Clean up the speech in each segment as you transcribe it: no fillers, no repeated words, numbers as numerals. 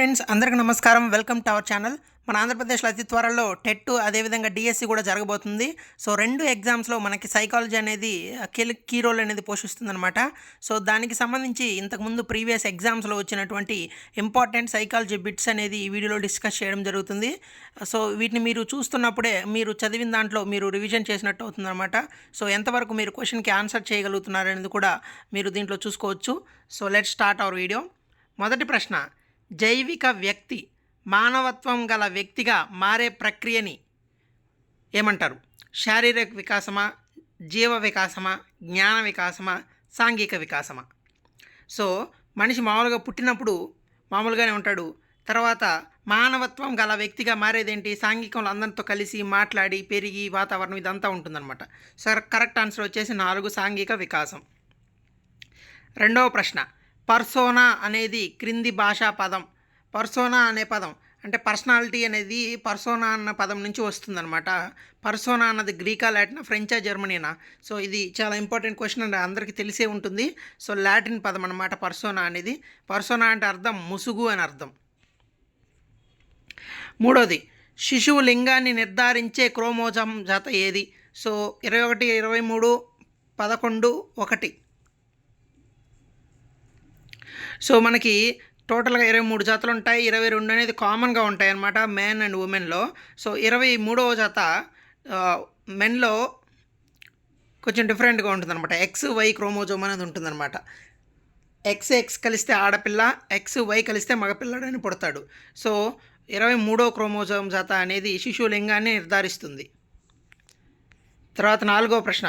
Friends, అందరికీ నమస్కారం. Welcome to our channel. మన ఆంధ్రప్రదేశ్లో అతి త్వరలో టెట్ అదేవిధంగా డిఎస్సి కూడా జరగబోతుంది. సో 2 ఎగ్జామ్స్లో మనకి సైకాలజీ అనేది కీ రోల్ అనేది పోషిస్తుందన్నమాట. సో దానికి సంబంధించి ఇంతకుముందు ప్రీవియస్ ఎగ్జామ్స్లో వచ్చినటువంటి ఇంపార్టెంట్ సైకాలజీ బిట్స్ అనేది ఈ వీడియోలో డిస్కస్ చేయడం జరుగుతుంది. సో వీటిని మీరు చూస్తున్నప్పుడే మీరు చదివిన దాంట్లో మీరు రివిజన్ చేసినట్టు అవుతుందన్నమాట. సో ఎంతవరకు మీరు క్వశ్చన్కి ఆన్సర్ చేయగలుగుతున్నారనేది కూడా మీరు దీంట్లో చూసుకోవచ్చు. So let's start our video. మొదటి ప్రశ్న, జైవిక వ్యక్తి మానవత్వం గల వ్యక్తిగా మారే ప్రక్రియని ఏమంటారు? శారీరక వికాసమా, జీవ వికాసమా, జ్ఞాన వికాసమా, సాంఘిక వికాసమా? సో మనిషి మామూలుగా పుట్టినప్పుడు మామూలుగానే ఉంటాడు. తర్వాత మానవత్వం గల వ్యక్తిగా మారేదేంటి? సాంఘికంలో అందరితో కలిసి మాట్లాడి పెరిగి వాతావరణం ఇదంతా ఉంటుందన్నమాట. సో కరెక్ట్ ఆన్సర్ వచ్చేసి 4, సాంఘిక వికాసం. రెండవ ప్రశ్న, పర్సోనా అనేది క్రింది భాషా పదం. పర్సోనా అనే పదం అంటే పర్సనాలిటీ అనేది పర్సోనా అన్న పదం నుంచి వస్తుందన్నమాట. పర్సోనా అన్నది గ్రీకా, లాటినా, ఫ్రెంచా, జర్మనీనా? సో ఇది చాలా ఇంపార్టెంట్ క్వశ్చన్ అండి, అందరికీ తెలిసే ఉంటుంది. సో లాటిన్ పదం అన్నమాట పర్సోనా అనేది. పర్సోనా అంటే అర్థం ముసుగు అని అర్థం. మూడోది, శిశువు లింగాన్ని నిర్ధారించే క్రోమోజోమ్ జత ఏది? సో 21, 23, 11, 1. సో మనకి టోటల్గా 23 జాతలు ఉంటాయి. 22 అనేది కామన్గా ఉంటాయి అన్నమాట మెన్ అండ్ ఉమెన్లో. సో 23వ జాత మెన్లో కొంచెం డిఫరెంట్గా ఉంటుందన్నమాట. XY క్రోమోజోమ్ అనేది ఉంటుందన్నమాట. XX కలిస్తే ఆడపిల్ల, XY కలిస్తే మగపిల్లడని పుడతాడు. సో 23వ క్రోమోజోమ్ జాత అనేది శిశువు లింగాన్ని నిర్ధారిస్తుంది. తర్వాత 4వ ప్రశ్న,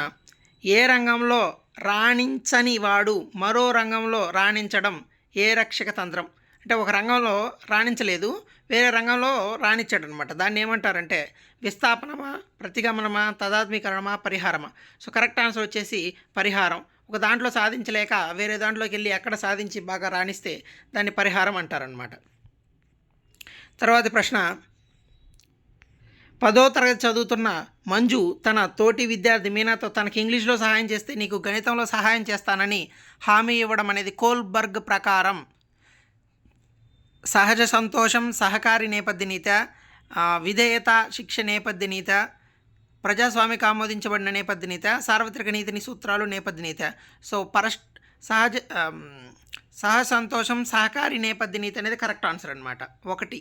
ఏ రంగంలో రాణించని వాడు మరో రంగంలో రాణించడం ఏ రక్షక తంత్రం? అంటే ఒక రంగంలో రాణించలేదు, వేరే రంగంలో రాణించాడు అనమాట. దాన్ని ఏమంటారంటే విస్థాపనమా, ప్రతిగమనమా, తదాత్మీకరణమా, పరిహారమా? సో కరెక్ట్ ఆన్సర్ వచ్చేసి పరిహారం. ఒక దాంట్లో సాధించలేక వేరే దాంట్లోకి వెళ్ళి ఎక్కడ సాధించి బాగా రాణిస్తే దాన్ని పరిహారం అంటారనమాట. తర్వాతి ప్రశ్న, 10వ తరగతి చదువుతున్న మంజు తన తోటి విద్యార్థి మీనాతో తనకి ఇంగ్లీష్లో సహాయం చేస్తే నీకు గణితంలో సహాయం చేస్తానని హామీ ఇవ్వడం అనేది కోల్బర్గ్ ప్రకారం సహజ సంతోషం, సహకారి నేపథ్య నీత, విధేయత, శిక్ష నేపథ్య నీత, ప్రజాస్వామిక ఆమోదించబడిన నేపథ్య నీత, సార్వత్రిక నీతిని సూత్రాలు నేపథ్య నీత? సో సహజ సంతోషం, సహకారి నేపథ్య నీతి అనేది కరెక్ట్ ఆన్సర్ అనమాట. 1.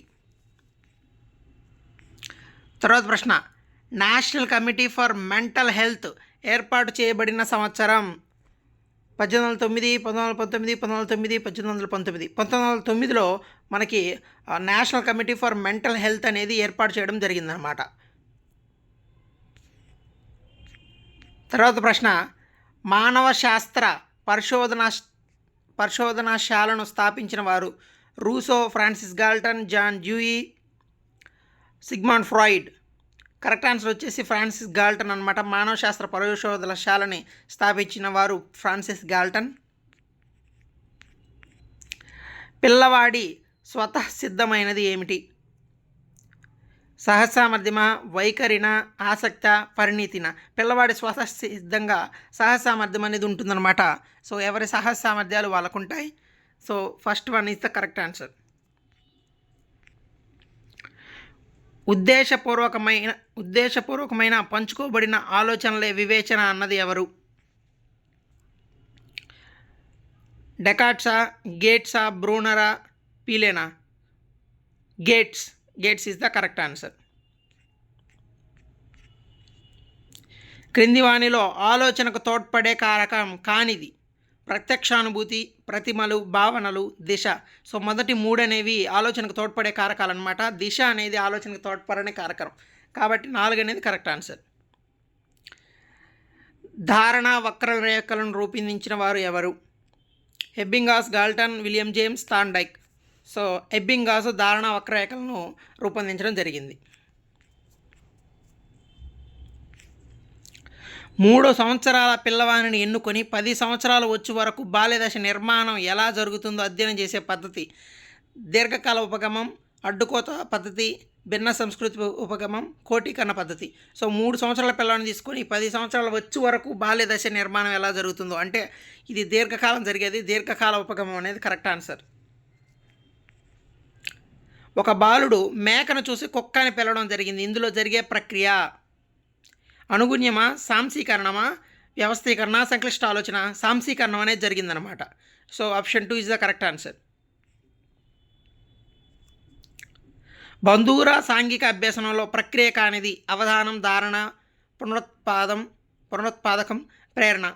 తర్వాత ప్రశ్న, national committee for mental health ఏర్పాటు చేయబడిన సంవత్సరం 1809, 1919, 1909, 1819. 1909లో మనకి national committee for mental health అనేది ఏర్పాటు చేయడం జరిగిందనమాట. తర్వాత ప్రశ్న, మానవ శాస్త్ర పరిశోధనాశాలను స్థాపించిన వారు? Rousseau, Francis Galton, John Dewey, Sigmund Freud? Correct answer వచ్చేసి ఫ్రాన్సిస్ గాల్టన్ అనమాట. మానవ శాస్త్ర పరిశోధనశాలని స్థాపించిన వారు ఫ్రాన్సిస్ గాల్టన్. పిల్లవాడి స్వతఃసిద్ధమైనది ఏమిటి? సహసామర్థ్యమా, వైఖరిన, ఆసక్త, పరిణీతిన? పిల్లవాడి స్వతఃసిద్ధంగా సహసామర్థ్యం అనేది ఉంటుందన్నమాట. సో ఎవరి సహసామర్థ్యాలు వాళ్ళకు ఉంటాయి. So first one is the correct answer. ఉద్దేశపూర్వకమైన పంచుకోబడిన ఆలోచనలే వివేచన అన్నది ఎవరు? డెకార్ట్సా, గేట్సా, బ్రూనరా, పీలేనా? Gates is the correct answer. క్రింది వానిలో ఆలోచనకు తోడ్పడే కారకం కానిది? ప్రత్యక్షానుభూతి, ప్రతిమలు, భావనలు, దిశ. సో మొదటి 3 అనేవి ఆలోచనకు తోడ్పడే కారకాలు అనమాట. దిశ అనేది ఆలోచనకు తోడ్పడనే కారకం, కాబట్టి 4 అనేది కరెక్ట్ ఆన్సర్. ధారణ వక్రరేఖలను రూపొందించిన వారు ఎవరు? Ebbinghaus, Galton, William James, Thorndike. So Ebbinghaus ధారణ వక్రరేఖలను రూపొందించడం జరిగింది. 3 సంవత్సరాల పిల్లవాడిని ఎన్నుకొని 10 సంవత్సరాలు వచ్చే వరకు బాల్యదశ నిర్మాణం ఎలా జరుగుతుందో అధ్యయనం చేసే పద్ధతి దీర్ఘకాల ఉపగమం, అడ్డుకోత పద్ధతి, భిన్న సంస్కృతి ఉపగమం, కోటీకరణ పద్ధతి. సో 3 సంవత్సరాల పిల్లవాడిని తీసుకొని 10 సంవత్సరాల వచ్చే వరకు బాల్యదశ నిర్మాణం ఎలా జరుగుతుందో, అంటే ఇది దీర్ఘకాలం జరిగేది. దీర్ఘకాల ఉపగమం అనేది కరెక్ట్ ఆన్సర్. ఒక బాలుడు మేకను చూసి కుక్క అని పిలవడం జరిగింది. ఇందులో జరిగే ప్రక్రియ అనుగుణ్యమా, సాంశీకరణమా, వ్యవస్థీకరణ, సంక్లిష్ట ఆలోచన? సాంశీకరణం అనేది జరిగిందనమాట. So option 2 is the correct answer. Bandura సాంఘిక అభ్యసనంలో ప్రక్రియ కానిది అవధానం, ధారణ, పునరుత్పాదకం, ప్రేరణ.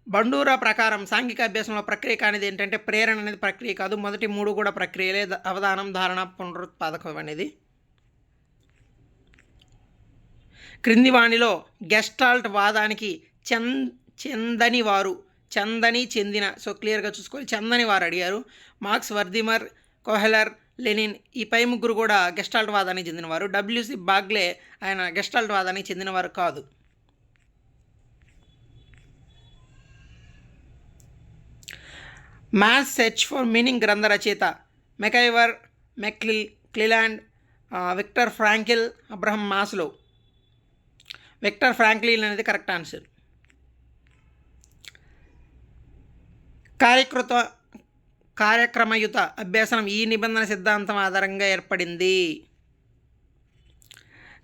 బండూరా ప్రకారం సాంఘిక అభ్యాసంలో ప్రక్రియ కానిది ఏంటంటే ప్రేరణ అనేది ప్రక్రియ కాదు. మొదటి 3 కూడా ప్రక్రియలే, అవధానం, ధారణ, పునరుత్పాదకం అనేది. క్రింది వాణిలో గెస్టాల్ట్ వాదానికి చెందిన సో క్లియర్గా చూసుకోవాలి, చెందని వారు అడిగారు. మార్క్స్, వర్దిమర్, కోహెలర్, లెనిన్ ఈ పై ముగ్గురు కూడా గెస్టాల్ట్ వాదానికి చెందినవారు. డబ్ల్యూసి బాగ్లే ఆయన గెస్టాల్ట్ వాదానికి చెందినవారు కాదు. మ్యాథ్స్ సెర్చ్ ఫర్ మీనింగ్ గ్రంథ రచయిత MacIver, Cleland, Victor Frankl, Abraham Maslow. Victor Franklin అనేది కరెక్ట్ ఆన్సర్. కార్యక్రమయుత అభ్యాసనం ఈ నిబంధన సిద్ధాంతం ఆధారంగా ఏర్పడింది.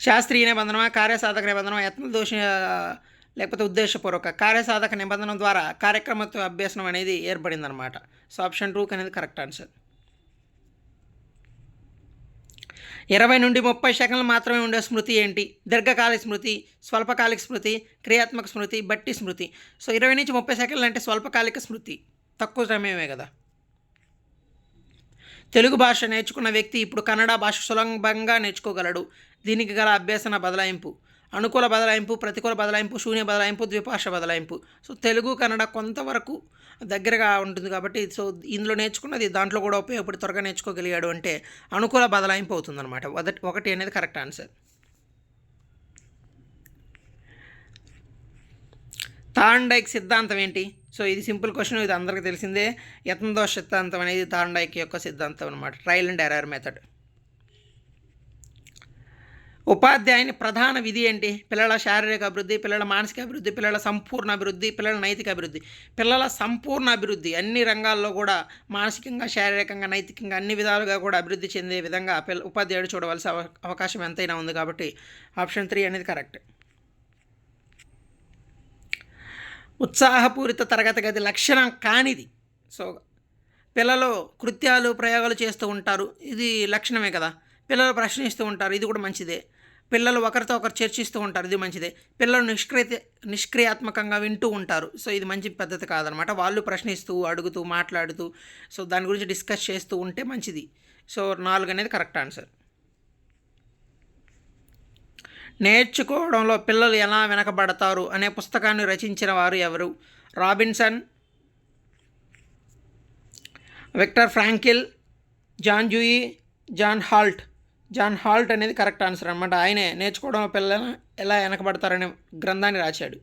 శాస్త్రీయ నిబంధన, కార్యసాధక నిబంధన, యత్నదోష లేకపోతే ఉద్దేశపూర్వక. కార్యసాధక నిబంధన ద్వారా కార్యక్రమతో అభ్యాసనం అనేది ఏర్పడిందనమాట. సో ఆప్షన్ 2 అనేది కరెక్ట్ ఆన్సర్. 20 నుండి 30 సెకండ్లు మాత్రమే ఉండే స్మృతి ఏంటి? దీర్ఘకాలిక స్మృతి, స్వల్పకాలిక స్మృతి, క్రియాత్మక స్మృతి, బట్టి స్మృతి. సో 20 నుంచి 30 సెకండ్లు అంటే స్వల్పకాలిక స్మృతి, తక్కువ సమయమే కదా. తెలుగు భాష నేర్చుకున్న వ్యక్తి ఇప్పుడు కన్నడ భాష సులభంగా నేర్చుకోగలడు. దీనికి గల అభ్యసన బదలాయింపు: అనుకూల బదలాయింపు, ప్రతికూల బదలాయింపు, శూన్య బదలాయింపు, ద్విభాష బదలాయింపు. సో తెలుగు కన్నడ కొంతవరకు దగ్గరగా ఉంటుంది కాబట్టి సో ఇందులో నేర్చుకున్నది దాంట్లో కూడా ఉపయోగపడి త్వరగా నేర్చుకోగలిగాడు అంటే అనుకూల బదలాయింపు అవుతుందన్నమాట. 1 అనేది కరెక్ట్ ఆన్సర్. థార్న్డైక్ సిద్ధాంతం ఏంటి? సో ఇది సింపుల్ క్వశ్చన్, ఇది అందరికీ తెలిసిందే. యత్నదోష సిద్ధాంతం అనేది థార్న్డైక్ యొక్క సిద్ధాంతం అనమాట, ట్రయల్ అండ్ ఎర్రర్ మెథడ్. ఉపాధ్యాయుని ప్రధాన విధి ఏంటి? పిల్లల శారీరక అభివృద్ధి, పిల్లల మానసిక అభివృద్ధి, పిల్లల సంపూర్ణ అభివృద్ధి, పిల్లల నైతిక అభివృద్ధి. పిల్లల సంపూర్ణ అభివృద్ధి, అన్ని రంగాల్లో కూడా మానసికంగా, శారీరకంగా, నైతికంగా అన్ని విధాలుగా కూడా అభివృద్ధి చెందే విధంగా ఉపాధ్యాయుడు చూడవలసిన అవకాశం ఎంతైనా ఉంది కాబట్టి ఆప్షన్ 3 అనేది కరెక్ట్. ఉత్సాహపూరిత తరగతి గది లక్షణం కానిది. సో పిల్లలు కృత్యాలు, ప్రయోగాలు చేస్తూ ఉంటారు, ఇది లక్షణమే కదా. పిల్లలు ప్రశ్నిస్తూ ఉంటారు, ఇది కూడా మంచిదే. పిల్లలు ఒకరితో ఒకరు చర్చిస్తూ ఉంటారు, ఇది మంచిదే. పిల్లలు నిష్క్రియాత్మకంగా వింటూ ఉంటారు, సో ఇది మంచి పద్ధతి కాదనమాట. వాళ్ళు ప్రశ్నిస్తూ, అడుగుతూ, మాట్లాడుతూ సో దాని గురించి డిస్కస్ చేస్తూ ఉంటే మంచిది. సో 4 అనేది కరెక్ట్ ఆన్సర్. నేర్చుకోవడంలో పిల్లలు ఎలా వెనకబడతారు అనే పుస్తకాన్ని రచించిన వారు ఎవరు? Robinson, Victor Frankl, John Dewey, John Holt అనేది కరెక్ట్ ఆన్సర్ అనమాట. ఆయనే నేర్చుకోవడంలో పిల్లలు ఎలా వెనకబడతారనే గ్రంథాన్ని రాశాడు.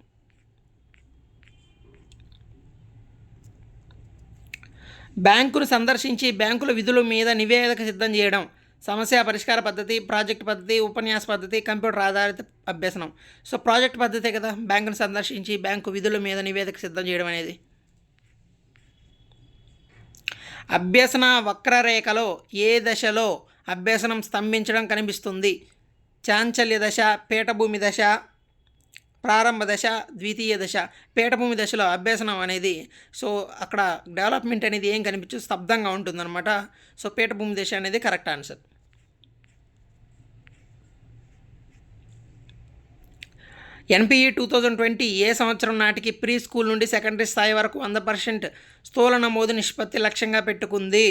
బ్యాంకును సందర్శించి బ్యాంకుల విధుల మీద నివేదిక సిద్ధం చేయడం సమస్య పరిష్కార పద్ధతి, ప్రాజెక్ట్ పద్ధతి, ఉపన్యాస పద్ధతి, కంప్యూటర్ ఆధారిత అభ్యసనం. సో ప్రాజెక్ట్ పద్ధతే కదా బ్యాంకును సందర్శించి బ్యాంకు విధుల మీద నివేదిక సిద్ధం చేయడం అనేది. అభ్యసన వక్రరేఖలో ఏ దశలో అభ్యసనం స్తంభించడం కనిపిస్తుంది? చాంచల్య దశ, పీఠభూమి దశ, ప్రారంభ దశ, ద్వితీయ దశ. పీఠభూమి దశలో అభ్యసనం అనేది సో అక్కడ డెవలప్మెంట్ అనేది ఏం కనిపించదు, స్తబ్దంగా ఉంటుందన్నమాట. సో పీఠభూమి దశ అనేది కరెక్ట్ ఆన్సర్. ఎన్పిఈ 2020 ఏ సంవత్సరం నాటికి ప్రీ స్కూల్ నుండి సెకండరీ స్థాయి వరకు 100% స్థూల నమోదు నిష్పత్తి లక్ష్యంగా పెట్టుకుంది?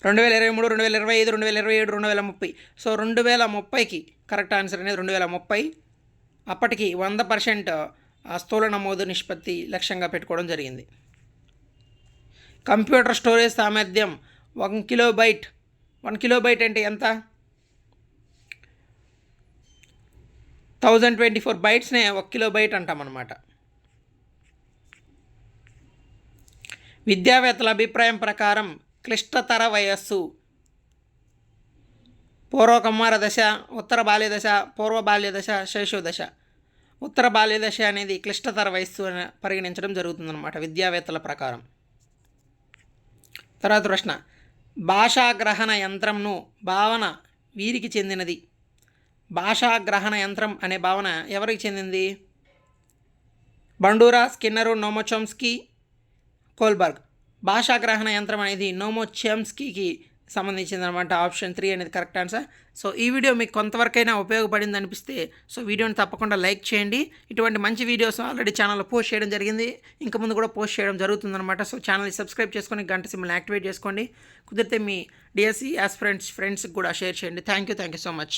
2023, 2025, 2027, 2030. సో 2030కి కరెక్ట్ ఆన్సర్ అనేది 2030. అప్పటికి 100% స్థూల నమోదు నిష్పత్తి లక్ష్యంగా పెట్టుకోవడం జరిగింది. కంప్యూటర్ స్టోరేజ్ సామర్థ్యం 1 కిలోబైట్. 1 కిలోబైట్ అంటే ఎంత? 1024 బైట్స్నే 1 కిలోబైట్ అంటామన్నమాట. విద్యావేత్తల అభిప్రాయం ప్రకారం క్లిష్టతర వయస్సు: పూర్వ కౌమార దశ, ఉత్తర బాల్య దశ, పూర్వ బాల్య దశ, శైశవ దశ. ఉత్తర బాల్య దశ అనేది క్లిష్టతర వయస్సు అని పరిగణించడం జరుగుతుందన్నమాట విద్యావేత్తల ప్రకారం. తర్వాత ప్రశ్న: భాషాగ్రహణ యంత్రంను భావన వీరికి చెందినది. భాషాగ్రహణ యంత్రం అనే భావన ఎవరికి చెందింది? Bandura, స్కిన్నరు, నోమోచోమ్స్కీ, Kohlberg. భాషాగ్రహణ యంత్రం అనేది నోమోచోమ్స్కీకి సంబంధించిందనమాట. ఆప్షన్ 3 అనేది కరెక్ట్ ఆన్సర్. సో ఈ వీడియో మీకు కొంతవరకైనా ఉపయోగపడింది అనిపిస్తే సో వీడియోని తప్పకుండా లైక్ చేయండి. ఇటువంటి మంచి వీడియోస్ ఆల్రెడీ ఛానల్లో పోస్ట్ చేయడం జరిగింది, ఇంకా ముందు కూడా పోస్ట్ చేయడం జరుగుతుందన్నమాట. సో ఛానల్ని సబ్స్క్రైబ్ చేసుకొని గంట సింబల్ని యాక్టివేట్ చేసుకోండి. కుదిరితే మీ డిఎస్సి ఆస్పిరెంట్స్ ఫ్రెండ్స్కి కూడా షేర్ చేయండి. Thank you so much.